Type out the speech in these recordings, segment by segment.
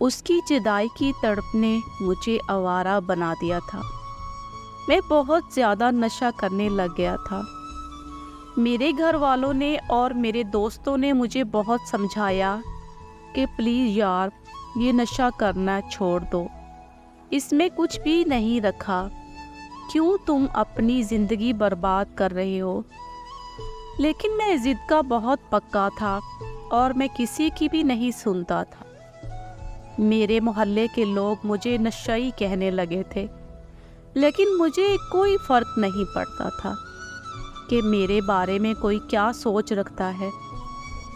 اس کی جدائی کی تڑپ نے مجھے آوارہ بنا دیا تھا۔ میں بہت زیادہ نشہ کرنے لگ گیا تھا۔ میرے گھر والوں نے اور میرے دوستوں نے مجھے بہت سمجھایا کہ پلیز یار یہ نشہ کرنا چھوڑ دو، اس میں کچھ بھی نہیں رکھا، کیوں تم اپنی زندگی برباد کر رہے ہو؟ لیکن میں ضد کا بہت پکا تھا اور میں کسی کی بھی نہیں سنتا تھا۔ میرے محلے کے لوگ مجھے نشئی کہنے لگے تھے، لیکن مجھے کوئی فرق نہیں پڑتا تھا کہ میرے بارے میں کوئی کیا سوچ رکھتا ہے۔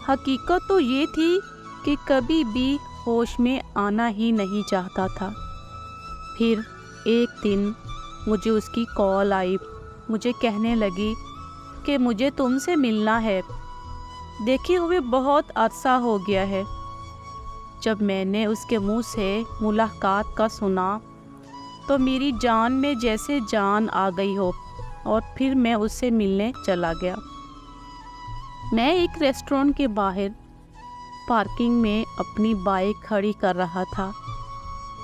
حقیقت تو یہ تھی کہ کبھی بھی ہوش میں آنا ہی نہیں چاہتا تھا۔ پھر ایک دن مجھے اس کی کال آئی، مجھے کہنے لگی کہ مجھے تم سے ملنا ہے، دیکھے ہوئے بہت عرصہ ہو گیا ہے۔ جب میں نے اس کے منہ سے ملاقات کا سنا تو میری جان میں جیسے جان آ گئی ہو، اور پھر میں اس سے ملنے چلا گیا۔ میں ایک ریسٹورنٹ کے باہر پارکنگ میں اپنی بائک کھڑی کر رہا تھا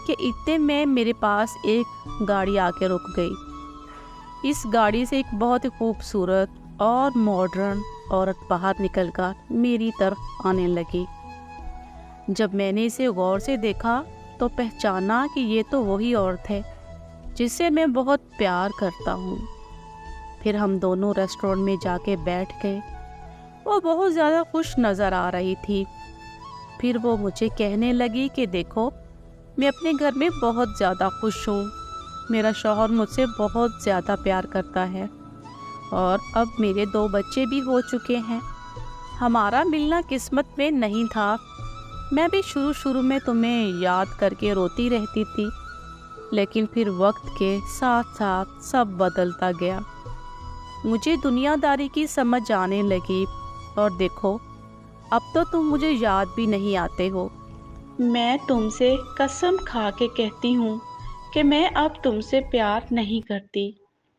کہ اتنے میں میرے پاس ایک گاڑی آ کے رک گئی۔ اس گاڑی سے ایک بہت ہی خوبصورت اور ماڈرن عورت باہر نکل کر میری طرف آنے لگی۔ جب میں نے اسے غور سے دیکھا تو پہچانا کہ یہ تو وہی عورت ہے جس سے میں بہت پیار کرتا ہوں۔ پھر ہم دونوں ریسٹورنٹ میں جا کے بیٹھ گئے۔ وہ بہت زیادہ خوش نظر آ رہی تھی۔ پھر وہ مجھے کہنے لگی کہ دیکھو، میں اپنے گھر میں بہت زیادہ خوش ہوں، میرا شوہر مجھ سے بہت زیادہ پیار کرتا ہے، اور اب میرے 2 بچے بھی ہو چکے ہیں۔ ہمارا ملنا قسمت میں نہیں تھا۔ میں بھی شروع میں تمہیں یاد کر کے روتی رہتی تھی، لیکن پھر وقت کے ساتھ ساتھ سب بدلتا گیا۔ مجھے دنیا داری کی سمجھ آنے لگی، اور دیکھو اب تو تم مجھے یاد بھی نہیں آتے ہو۔ میں تم سے قسم کھا کے کہتی ہوں کہ میں اب تم سے پیار نہیں کرتی،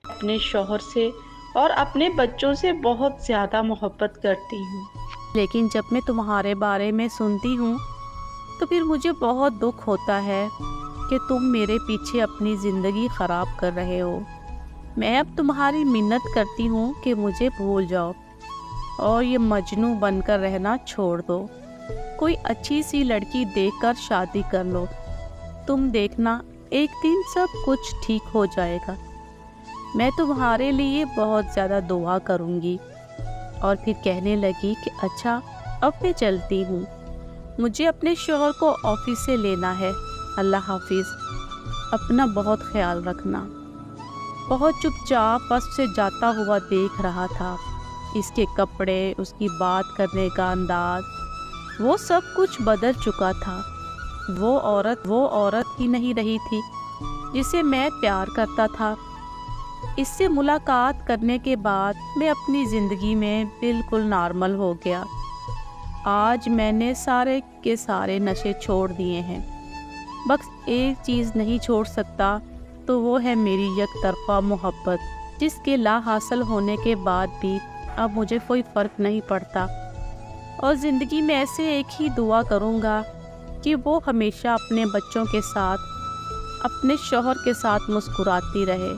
اپنے شوہر سے اور اپنے بچوں سے بہت زیادہ محبت کرتی ہوں۔ لیکن جب میں تمہارے بارے میں سنتی ہوں تو پھر مجھے بہت دکھ ہوتا ہے کہ تم میرے پیچھے اپنی زندگی خراب کر رہے ہو۔ میں اب تمہاری منت کرتی ہوں کہ مجھے بھول جاؤ اور یہ مجنوں بن کر رہنا چھوڑ دو۔ کوئی اچھی سی لڑکی دیکھ کر شادی کر لو، تم دیکھنا ایک دن سب کچھ ٹھیک ہو جائے گا۔ میں تمہارے لیے بہت زیادہ دعا کروں گی۔ اور پھر کہنے لگی کہ اچھا اب میں چلتی ہوں، مجھے اپنے شوہر کو آفس سے لینا ہے، اللہ حافظ، اپنا بہت خیال رکھنا۔ بہت چپ چاپ بس سے جاتا ہوا دیکھ رہا تھا۔ اس کے کپڑے، اس کی بات کرنے کا انداز، وہ سب کچھ بدل چکا تھا۔ وہ عورت ہی نہیں رہی تھی جسے میں پیار کرتا تھا۔ اس سے ملاقات کرنے کے بعد میں اپنی زندگی میں بالکل نارمل ہو گیا۔ آج میں نے سارے کے سارے نشے چھوڑ دیے ہیں، بس ایک چیز نہیں چھوڑ سکتا، تو وہ ہے میری یک طرفہ محبت، جس کے لا حاصل ہونے کے بعد بھی اب مجھے کوئی فرق نہیں پڑتا، اور زندگی میں ایسے ایک ہی دعا کروں گا کہ وہ ہمیشہ اپنے بچوں کے ساتھ، اپنے شوہر کے ساتھ مسکراتی رہے۔